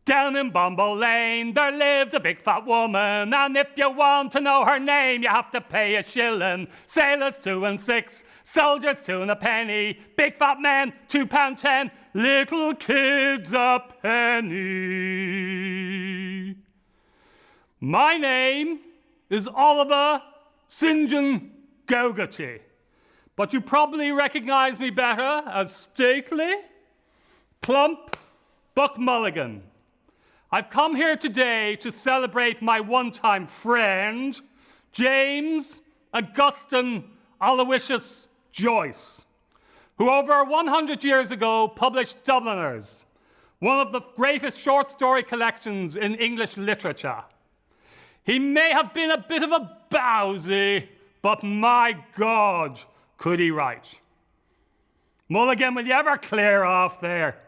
Down in Bumble Lane there lives a big fat woman, and if you want to know her name you have to pay a shilling. Sailors 2 and 6, soldiers 2 and a penny, big fat men £2.10, little kids a penny. My name is Oliver St. John Gogarty, but you probably recognise me better as stately, plump Buck Mulligan. I've come here today to celebrate my one-time friend, James Augustine Aloysius Joyce, who over 100 years ago published Dubliners, one of the greatest short story collections in English literature. He may have been a bit of a bowsy, but my God, could he write. Mulligan, will you ever clear off there?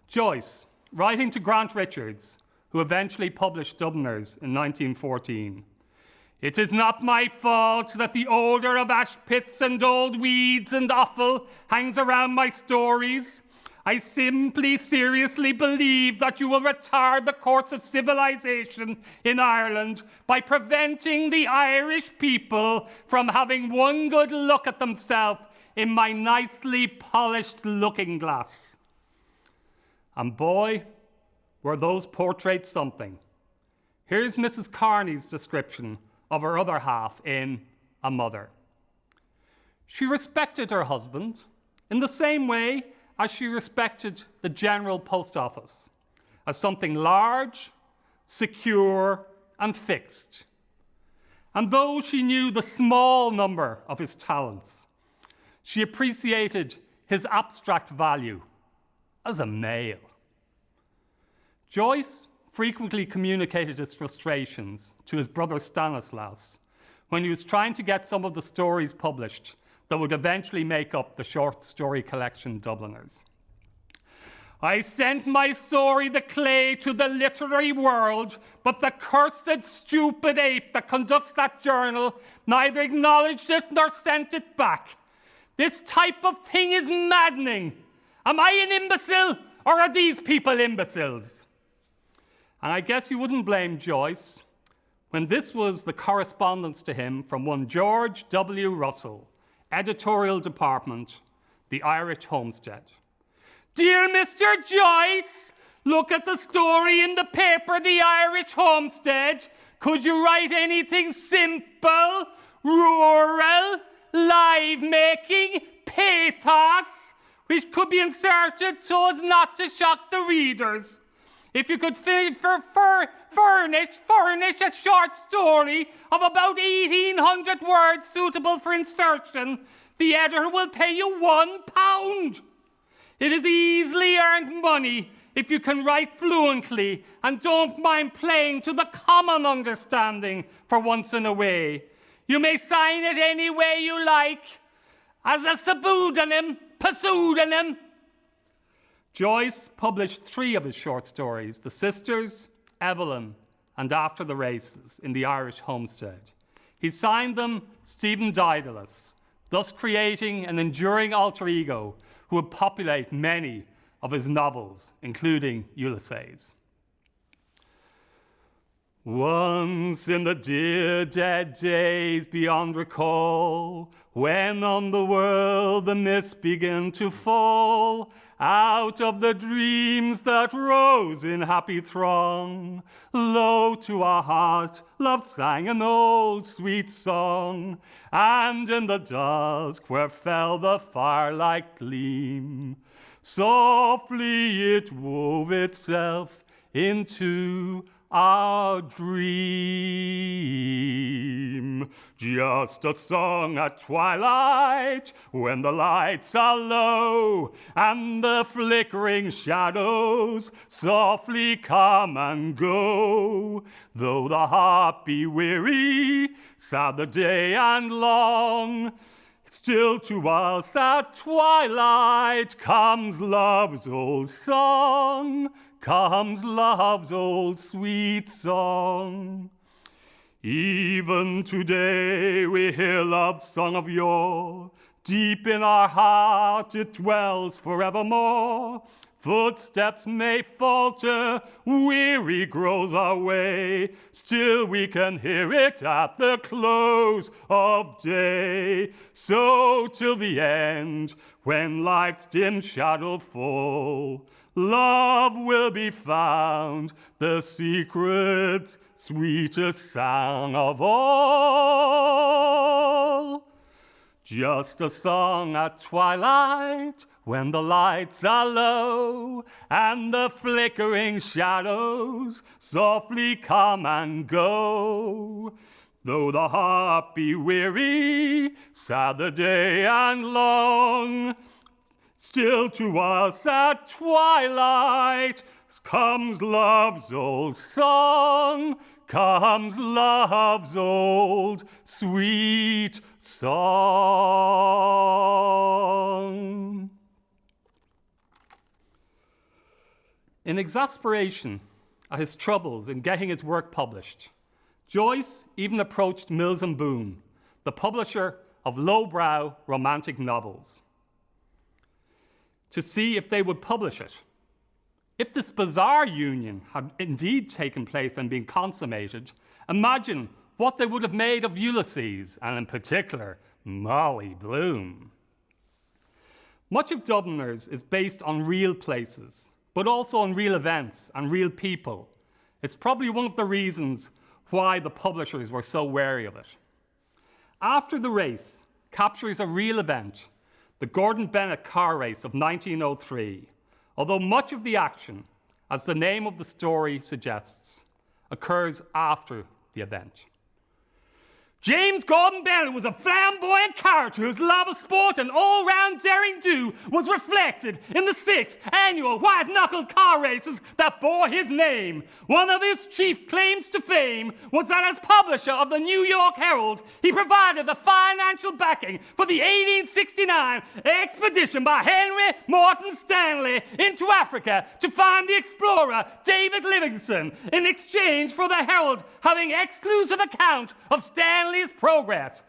Joyce, writing to Grant Richards, who eventually published Dubliners in 1914. It is not my fault that the odour of ash pits and old weeds and offal hangs around my stories. I simply seriously believe that you will retard the course of civilization in Ireland by preventing the Irish people from having one good look at themselves in my nicely polished looking glass. And boy, were those portraits something. Here's Mrs. Carney's description of her other half in A Mother. She respected her husband in the same way as she respected the General Post Office, as something large, secure, and fixed. And though she knew the small number of his talents, she appreciated his abstract value as a male. Joyce frequently communicated his frustrations to his brother Stanislaus when he was trying to get some of the stories published that would eventually make up the short story collection Dubliners. I sent my story, The Clay, to the literary world, but the cursed stupid ape that conducts that journal neither acknowledged it nor sent it back. This type of thing is maddening. Am I an imbecile, or are these people imbeciles? And I guess you wouldn't blame Joyce when this was the correspondence to him from one George W. Russell, Editorial Department, The Irish Homestead. Dear Mr. Joyce, look at the story in the paper, The Irish Homestead. Could you write anything simple, rural, live-making, pathos, which could be inserted so as not to shock the readers? If you could furnish a short story of about 1,800 words suitable for insertion, the editor will pay you £1. It is easily earned money if you can write fluently and don't mind playing to the common understanding for once in a way. You may sign it any way you like, as a pseudonym. Joyce published 3 of his short stories, The Sisters, Evelyn, and After the Races, in the Irish Homestead. He signed them Stephen Daedalus, thus creating an enduring alter ego who would populate many of his novels, including Ulysses. Once in the dear dead days beyond recall, when on the world the mists begin to fall, out of the dreams that rose in happy throng, low to our heart love sang an old sweet song, and in the dusk where fell the firelight gleam, softly it wove itself into our dream. Just a song at twilight when the lights are low and the flickering shadows softly come and go. Though the heart be weary, sad the day and long, still to us at twilight comes love's old song, comes love's old sweet song. Even today we hear love's song of yore. Deep in our heart it dwells forevermore. Footsteps may falter, weary grows our way, still we can hear it at the close of day. So till the end, when life's dim shadow fall, love will be found, the secret, sweetest song of all. Just a song at twilight, when the lights are low, and the flickering shadows softly come and go. Though the heart be weary, sad the day and long, still to us at twilight comes love's old song, comes love's old sweet song. In exasperation at his troubles in getting his work published, Joyce even approached Mills and Boon, the publisher of lowbrow romantic novels, to see if they would publish it. If this bizarre union had indeed taken place and been consummated, imagine what they would have made of Ulysses, and in particular, Molly Bloom. Much of Dubliners is based on real places, but also on real events and real people. It's probably one of the reasons why the publishers were so wary of it. After the Race captures a real event, the Gordon Bennett car race of 1903, although much of the action, as the name of the story suggests, occurs after the event. James Gordon Bennett was a flamboyant character whose love of sport and all-round daring-do was reflected in the 6th annual white-knuckled car races that bore his name. One of his chief claims to fame was that as publisher of the New York Herald, he provided the financial backing for the 1869 expedition by Henry Morton Stanley into Africa to find the explorer David Livingstone in exchange for the Herald having exclusive account of Stanley's progress.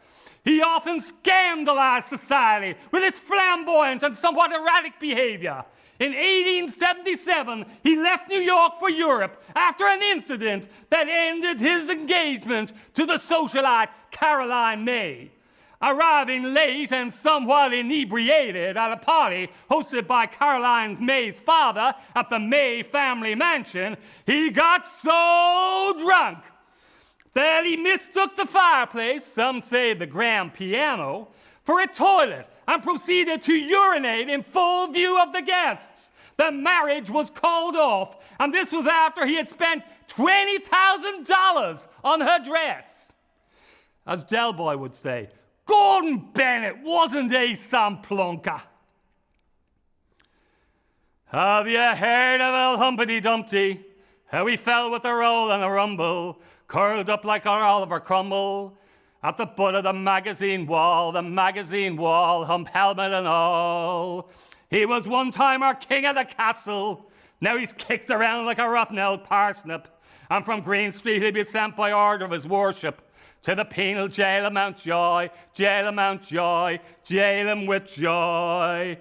He often scandalized society with his flamboyant and somewhat erratic behavior. In 1877, he left New York for Europe after an incident that ended his engagement to the socialite Caroline May. Arriving late and somewhat inebriated at a party hosted by Caroline May's father at the May family mansion, he got so drunk that he mistook the fireplace, some say the grand piano, for a toilet and proceeded to urinate in full view of the guests. The marriage was called off, and this was after he had spent $20,000 on her dress. As Del Boy would say, Gordon Bennett wasn't a samplonker. Have you heard of old Humpty Dumpty? How he fell with a roll and a rumble, curled up like our Oliver Crumble, at the butt of the magazine wall, hump helmet and all. He was one time our king of the castle, now he's kicked around like a rotten old parsnip, and from Green Street he'll be sent by order of his worship to the penal jail of Mountjoy, jail of Mountjoy, jail him with joy.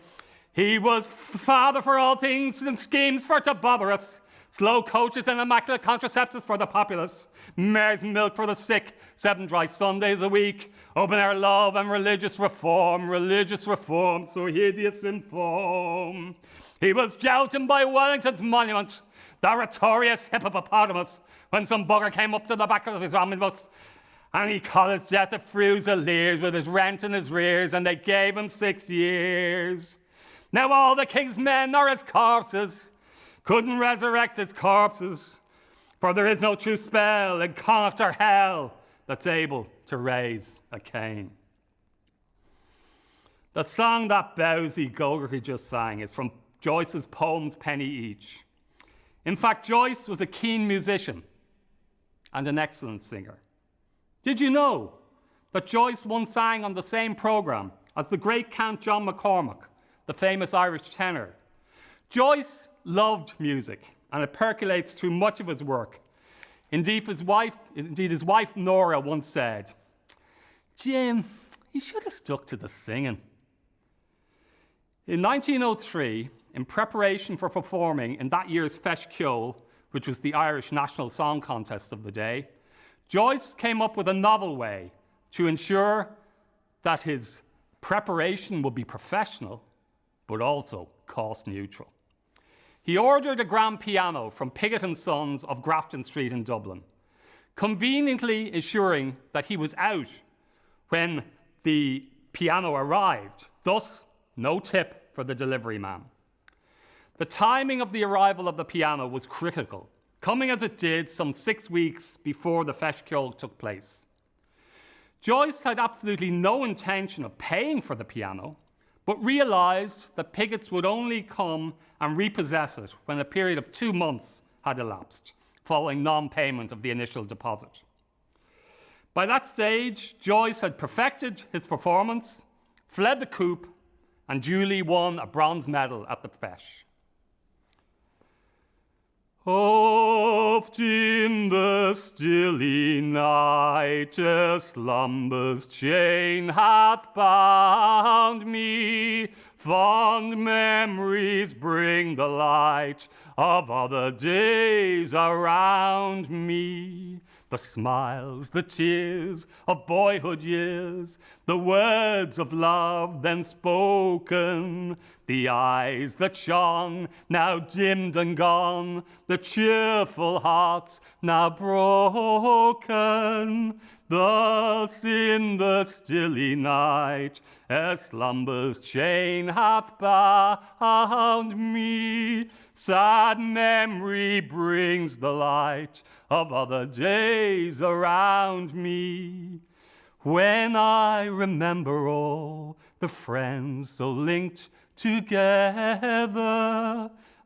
He was father for all things and schemes for to bother us, slow coaches and immaculate contraceptives for the populace, mare's milk for the sick, 7 dry Sundays a week, open-air love and religious reform, so hideous in form. He was jouting by Wellington's monument, the oratorious hippopotamus, when some bugger came up to the back of his omnibus, and he called his death a Fusiliers with his rent and his rears, and they gave him 6 years. Now all the king's men are his corpses, couldn't resurrect his corpses, for there is no true spell in Connacht or hell that's able to raise a Cain. The song that Bowsy Gilgerty just sang is from Joyce's poems Penny Each. In fact, Joyce was a keen musician and an excellent singer. Did you know that Joyce once sang on the same program as the great Count John McCormack, the famous Irish tenor? Joyce loved music, and it percolates through much of his work. Indeed, his wife Nora once said, "Jim, you should have stuck to the singing." In 1903, in preparation for performing in that year's Feis Ceoil, which was the Irish national song contest of the day, Joyce came up with a novel way to ensure that his preparation would be professional, but also cost neutral. He ordered a grand piano from Pigott & Sons of Grafton Street in Dublin, conveniently assuring that he was out when the piano arrived, thus no tip for the delivery man. The timing of the arrival of the piano was critical, coming as it did some 6 weeks before the Feis Ceoil took place. Joyce had absolutely no intention of paying for the piano, but realised that Pigotts would only come and repossess it when a period of 2 months had elapsed, following non-payment of the initial deposit. By that stage, Joyce had perfected his performance, fled the coup, and duly won a bronze medal at the Feis. Oft in the stilly night a slumber's chain hath bound me. Fond memories bring the light of other days around me. The smiles, the tears of boyhood years, the words of love then spoken, the eyes that shone, now dimmed and gone, the cheerful hearts now broken. Thus in the stilly night a slumber's chain hath bound me. Sad memory brings the light of other days around me. When I remember all the friends so linked together,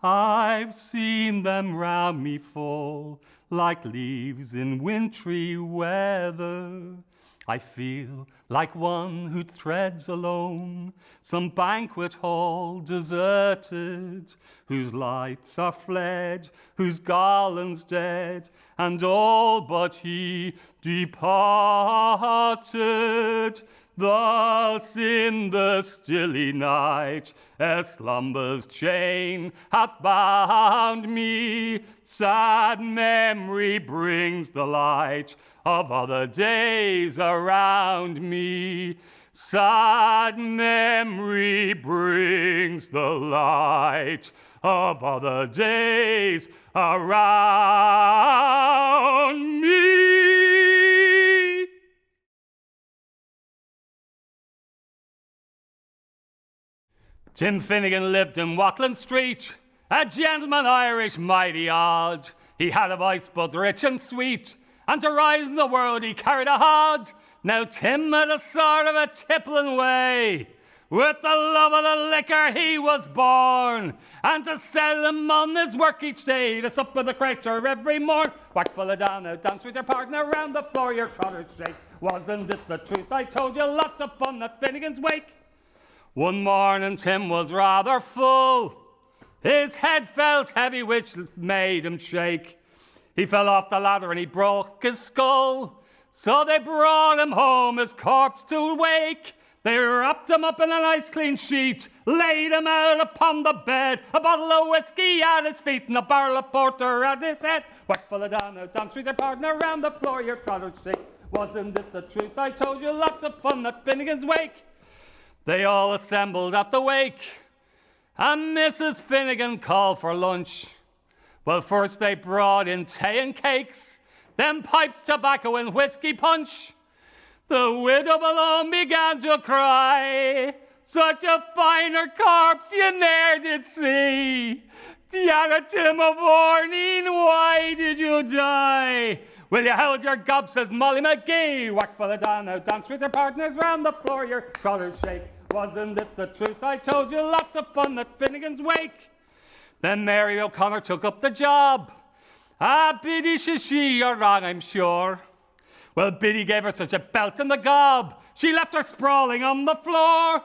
I've seen them round me fall like leaves in wintry weather. I feel like one who treads alone some banquet hall deserted, whose lights are fled, whose garlands dead, and all but he departed. Thus in the stilly night a slumber's chain hath bound me. Sad memory brings the light of other days around me. Sad memory brings the light of other days around me. Tim Finnegan lived in Watling Street, a gentleman Irish mighty odd. He had a voice both rich and sweet, and to rise in the world he carried a hod. Now Tim had a sort of a tippling way. With the love of the liquor he was born, and to sell him on his work each day, to sup with the creature every morn. Whack full of down, out, dance with your partner, round the floor your trotters shake. Wasn't it the truth? I told you, lots of fun at Finnegan's wake. One morning Tim was rather full. His head felt heavy, which made him shake. He fell off the ladder and he broke his skull. So they brought him home, his corpse to wake. They wrapped him up in a nice clean sheet, laid him out upon the bed, a bottle of whiskey at his feet and a barrel of porter at his head. Whack full of down, out, dance with your partner, round the floor your trotters shake. Wasn't it the truth? I told you, lots of fun at Finnegan's wake. They all assembled at the wake, and Mrs. Finnegan called for lunch. Well, first they brought in tea and cakes, then pipes, tobacco, and whiskey punch. The widow below began to cry, such a finer corpse you ne'er did see. Dear Tim of Warning, why did you die? Will you hold your gob, says Molly McGee. Whack for the down, out, dance with your partners, round the floor your trotters shake. Wasn't it the truth? I told you, lots of fun at Finnegan's wake. Then Mary O'Connor took up the job. Ah, Biddy, she, you're wrong, I'm sure. Well, Biddy gave her such a belt in the gob, she left her sprawling on the floor.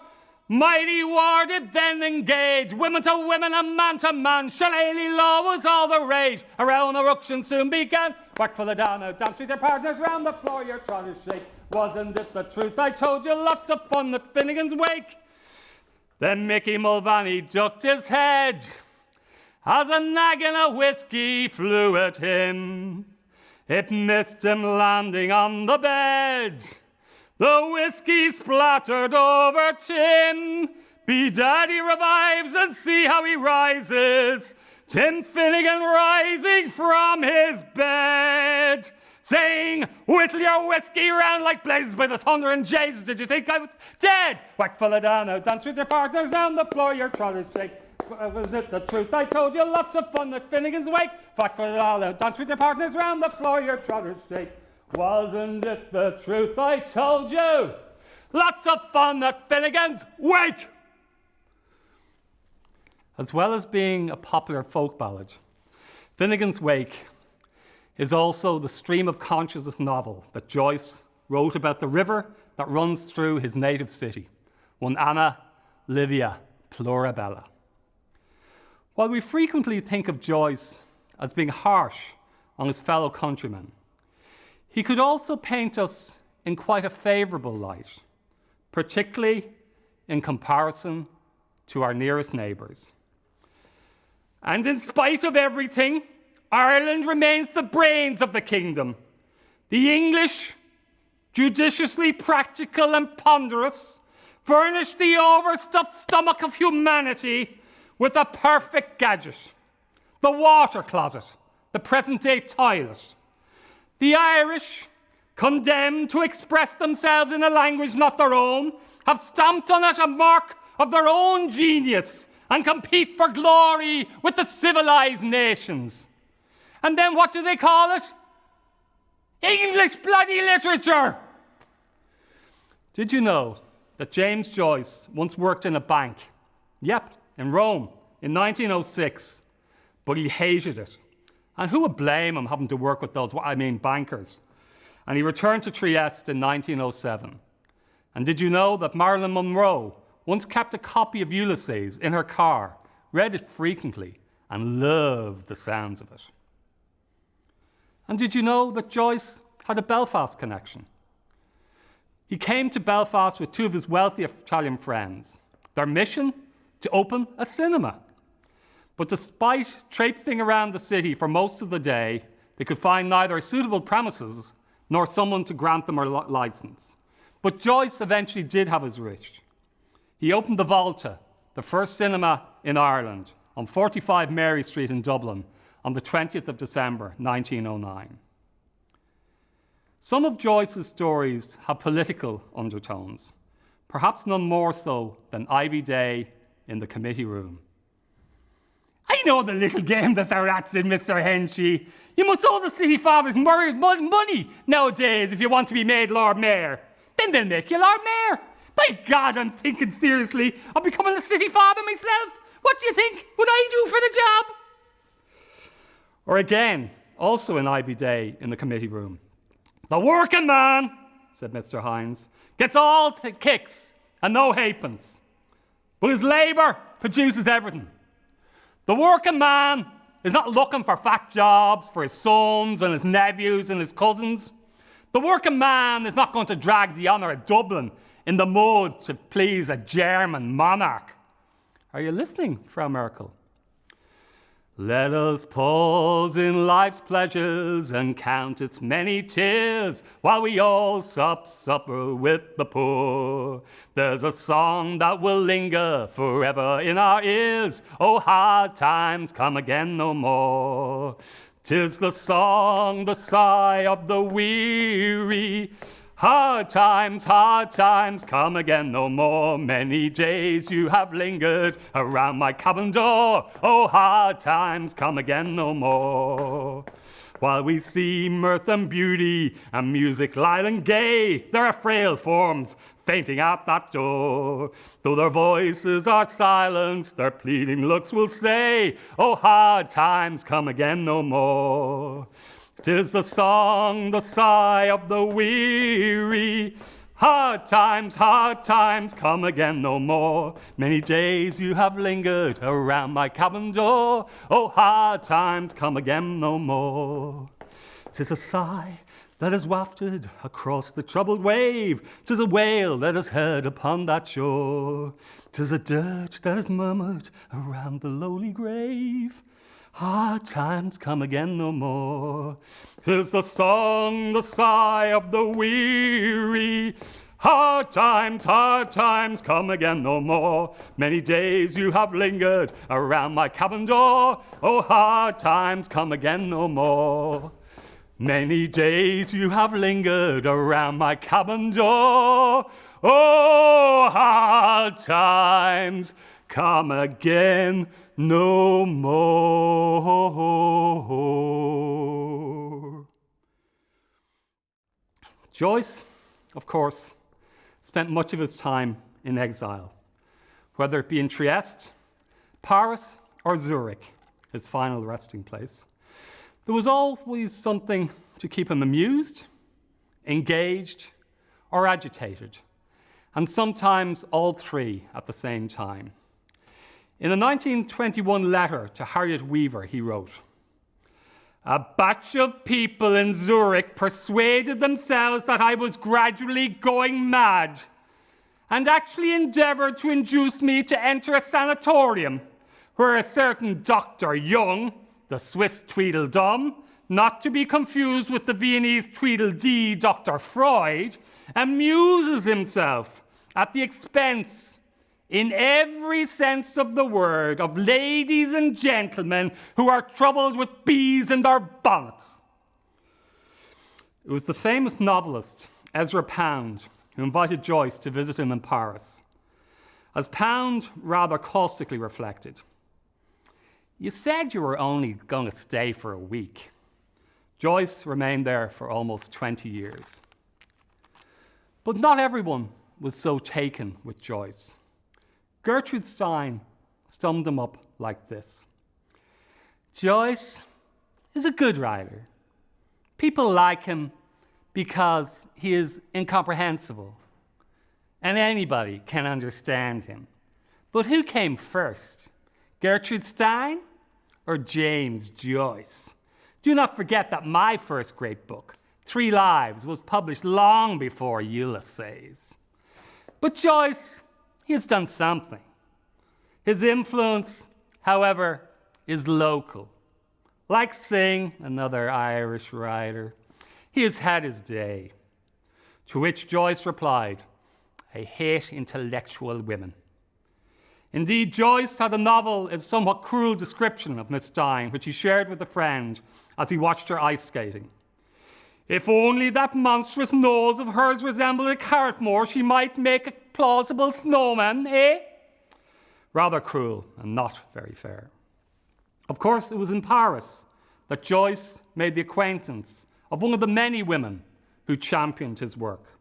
Mighty war did then engage, women to women and man to man. Shillelagh law was all the rage, around the ruction soon began. Whack for the down, out, dance with your partners, round the floor your trotters shake. Wasn't it the truth? I told you, lots of fun at Finnegan's wake. Then Mickey Mulvaney ducked his head as a naggin of whiskey flew at him. It missed him landing on the bed. The whiskey splattered over Tim. Be Daddy revives and see how he rises. Tim Finnegan rising from his bed, saying, "Whittle your whiskey round like blazes by the thunder and Jesus. Did you think I was dead? Whack full of down, out, dance with your partners down the floor, your trotters shake. Was it the truth I told you? Lots of fun at Finnegan's Wake. Whack full of down, out, dance with your partners round the floor, your trotters shake. Wasn't it the truth I told you? Lots of fun at Finnegan's Wake." As well as being a popular folk ballad, Finnegan's Wake is also the stream of consciousness novel that Joyce wrote about the river that runs through his native city, one Anna Livia Plurabella. While we frequently think of Joyce as being harsh on his fellow countrymen, he could also paint us in quite a favourable light, particularly in comparison to our nearest neighbours. And in spite of everything, Ireland remains the brains of the kingdom. The English, judiciously practical and ponderous, furnish the overstuffed stomach of humanity with a perfect gadget: the water closet, the present-day toilet. The Irish, condemned to express themselves in a language not their own, have stamped on it a mark of their own genius and compete for glory with the civilized nations. And then what do they call it? English bloody literature! Did you know that James Joyce once worked in a bank? Yep, in Rome, in 1906, but he hated it. And who would blame him having to work with those, bankers? And he returned to Trieste in 1907. And did you know that Marilyn Monroe once kept a copy of Ulysses in her car, read it frequently, and loved the sounds of it? And did you know that Joyce had a Belfast connection? He came to Belfast with two of his wealthy Italian friends. Their mission? To open a cinema. But despite traipsing around the city for most of the day, they could find neither suitable premises nor someone to grant them a license. But Joyce eventually did have his wish. He opened the Volta, the first cinema in Ireland, on 45 Mary Street in Dublin on the 20th of December, 1909. Some of Joyce's stories have political undertones, perhaps none more so than Ivy Day in the committee room. "I know the little game that they're at," said Mr. Henchy. "You must owe the city fathers money nowadays if you want to be made Lord Mayor. Then they'll make you Lord Mayor. By God, I'm thinking seriously of becoming a city father myself. What do you think would I do for the job?" Or again, also in Ivy Day in the committee room. "The working man," said Mr. Hines, "gets all the kicks and no halfpence, but his labour produces everything. The working man is not looking for fat jobs for his sons and his nephews and his cousins. The working man is not going to drag the honour of Dublin in the mud to please a German monarch." Are you listening, Frau Merkel? "Let us pause in life's pleasures and count its many tears while we all sup supper with the poor. There's a song that will linger forever in our ears. Oh, hard times come again no more. 'Tis the song, the sigh of the weary. Hard times come again no more. Many days you have lingered around my cabin door. Oh, hard times come again no more. While we see mirth and beauty and music light and gay, there are frail forms fainting out that door. Though their voices are silent, their pleading looks will say, oh, hard times come again no more. 'Tis the song, the sigh of the weary. Hard times come again no more. Many days you have lingered around my cabin door. Oh, hard times come again no more. 'Tis a sigh that is wafted across the troubled wave. 'Tis a wail that is heard upon that shore. 'Tis a dirge that is murmured around the lowly grave. Hard times come again no more. 'Tis the song, the sigh of the weary. Hard times come again no more. Many days you have lingered around my cabin door. Oh, hard times come again no more. Many days you have lingered around my cabin door. Oh, hard times come again no more. Joyce, of course, spent much of his time in exile, whether it be in Trieste, Paris, or Zurich, his final resting place. There was always something to keep him amused, engaged, or agitated, and sometimes all three at the same time. In a 1921 letter to Harriet Weaver, he wrote, "A batch of people in Zurich persuaded themselves that I was gradually going mad and actually endeavored to induce me to enter a sanatorium where a certain Dr. Cheung, the Swiss Tweedledum, not to be confused with the Viennese Tweedledee Dr. Freud, amuses himself at the expense, in every sense of the word, of ladies and gentlemen who are troubled with bees in their bonnets." It was the famous novelist Ezra Pound who invited Joyce to visit him in Paris. As Pound rather caustically reflected, "You said you were only going to stay for a week." Joyce remained there for almost 20 years. But not everyone was so taken with Joyce. Gertrude Stein summed him up like this: "Joyce is a good writer. People like him because he is incomprehensible, and anybody can understand him. But who came first, Gertrude Stein or James Joyce? Do not forget that my first great book, 3 Lives, was published long before Ulysses. But Joyce, he has done something. His influence, however, is local. Like Synge, another Irish writer, he has had his day." To which Joyce replied, "I hate intellectual women." Indeed, Joyce had a novel, a somewhat cruel description of Miss Stein, which he shared with a friend as he watched her ice skating. "If only that monstrous nose of hers resembled a carrot more, she might make a plausible snowman, eh?" Rather cruel and not very fair. Of course, it was in Paris that Joyce made the acquaintance of one of the many women who championed his work.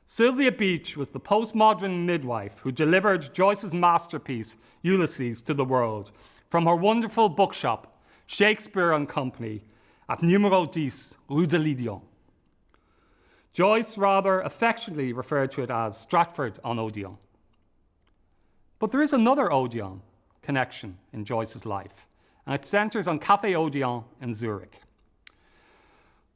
Sylvia Beach was the postmodern midwife who delivered Joyce's masterpiece, Ulysses, to the world from her wonderful bookshop, Shakespeare and Company, at Numero 10, Rue de l'Odéon. Joyce rather affectionately referred to it as Stratford-on-Odéon. But there is another Odéon connection in Joyce's life, and it centers on Café Odéon in Zurich.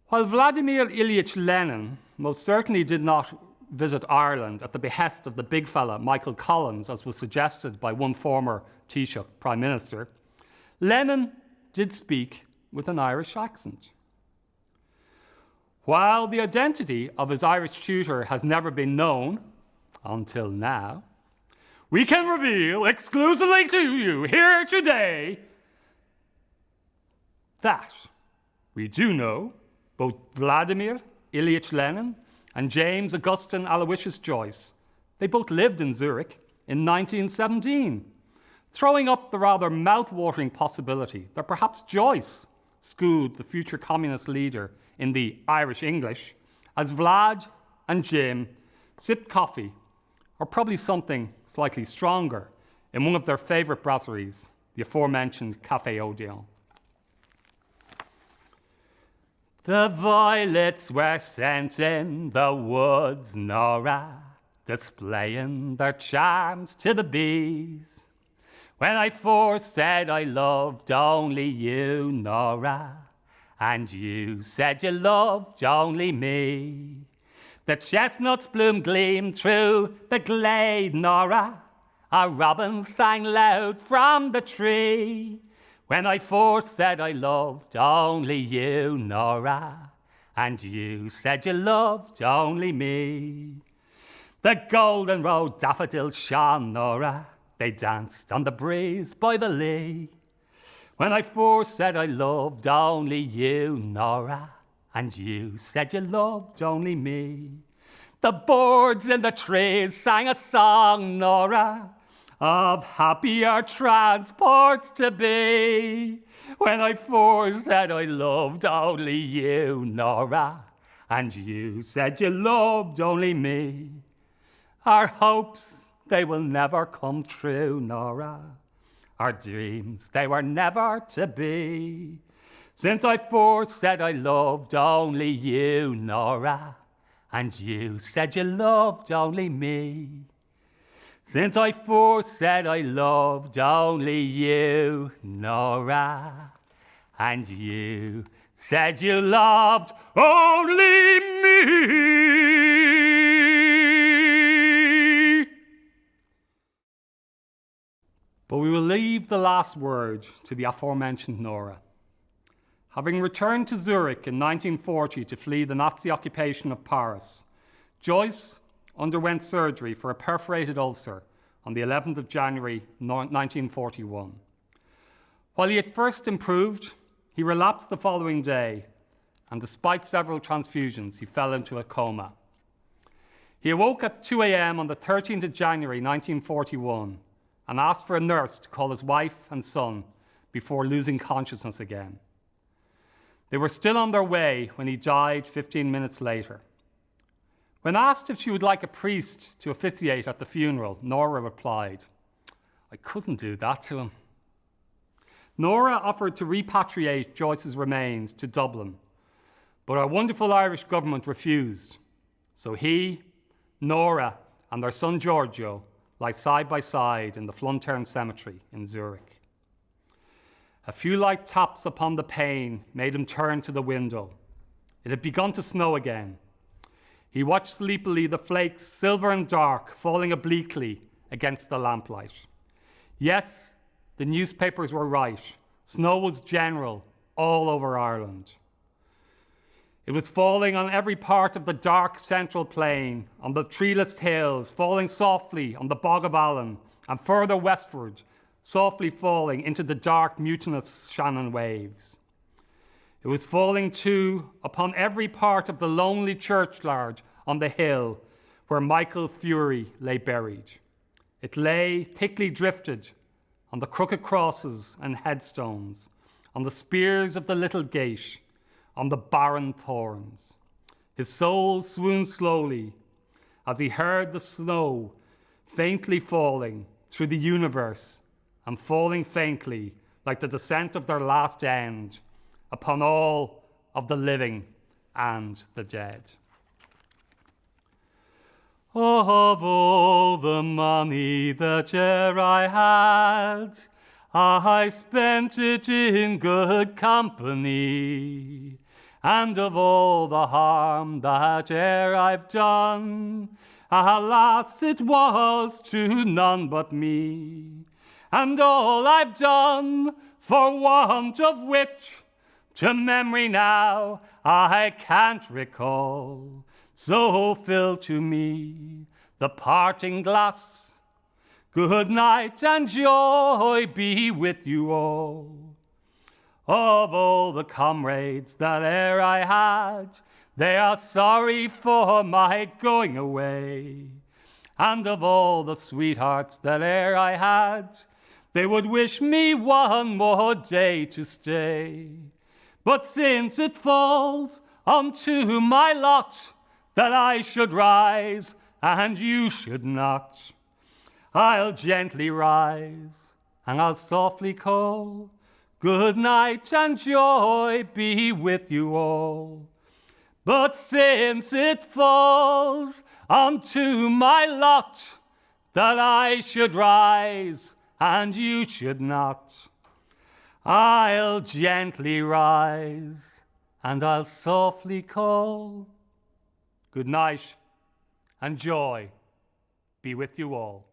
While Vladimir Ilyich Lenin most certainly did not visit Ireland at the behest of the big fella Michael Collins, as was suggested by one former Taoiseach Prime Minister, Lenin did speak with an Irish accent. While the identity of his Irish tutor has never been known until now, we can reveal exclusively to you here today that we do know both Vladimir Ilyich Lenin and James Augustine Aloysius Joyce. They both lived in Zurich in 1917, throwing up the rather mouth-watering possibility that perhaps Joyce schooled the future communist leader in the Irish English as Vlad and Jim sipped coffee, or probably something slightly stronger, in one of their favourite brasseries, the aforementioned Café Odéon. The violets were sent in the woods, Nora, displaying their charms to the bees. When I first said I loved only you, Nora, and you said you loved only me. The chestnuts' bloom gleamed through the glade, Nora. A robin sang loud from the tree. When I first said I loved only you, Nora, and you said you loved only me. The golden-rod daffodils shone, Nora. They danced on the breeze by the lea. When I first said I loved only you, Nora, and you said you loved only me. The birds in the trees sang a song, Nora, of happier transports to be. When I first said I loved only you, Nora, and you said you loved only me. Our hopes, they will never come true, Nora. Our dreams, they were never to be. Since I first said I loved only you, Nora, and you said you loved only me. Since I first said I loved only you, Nora, and you said you loved only me. But we will leave the last word to the aforementioned Nora. Having returned to Zurich in 1940 to flee the Nazi occupation of Paris, Joyce underwent surgery for a perforated ulcer on the 11th of January 1941. While he at first improved, he relapsed the following day, and despite several transfusions, he fell into a coma. He awoke at 2 a.m. on the 13th of January 1941 and asked for a nurse to call his wife and son before losing consciousness again. They were still on their way when he died 15 minutes later. When asked if she would like a priest to officiate at the funeral, Nora replied, "I couldn't do that to him." Nora offered to repatriate Joyce's remains to Dublin, but our wonderful Irish government refused. So he, Nora, and their son Giorgio lie side by side in the Fluntern Cemetery in Zurich. A few light taps upon the pane made him turn to the window. It had begun to snow again. He watched sleepily the flakes, silver and dark, falling obliquely against the lamplight. Yes, the newspapers were right. Snow was general all over Ireland. It was falling on every part of the dark central plain, on the treeless hills, falling softly on the Bog of Allen, and further westward, softly falling into the dark, mutinous Shannon waves. It was falling, too, upon every part of the lonely churchyard on the hill where Michael Fury lay buried. It lay thickly drifted on the crooked crosses and headstones, on the spears of the little gate, on the barren thorns. His soul swooned slowly as he heard the snow faintly falling through the universe and falling faintly like the descent of their last end upon all of the living and the dead. Of all the money that e'er I had, I spent it in good company. And of all the harm that e'er I've done, alas, it was to none but me. And all I've done, for want of which, to memory now I can't recall. So fill to me the parting glass. Good night and joy be with you all. Of all the comrades that e'er I had, they are sorry for my going away. And of all the sweethearts that e'er I had, they would wish me one more day to stay. But since it falls unto my lot that I should rise and you should not, I'll gently rise and I'll softly call, good night and joy be with you all. But since it falls unto my lot that I should rise and you should not, I'll gently rise and I'll softly call. Good night, and joy be with you all.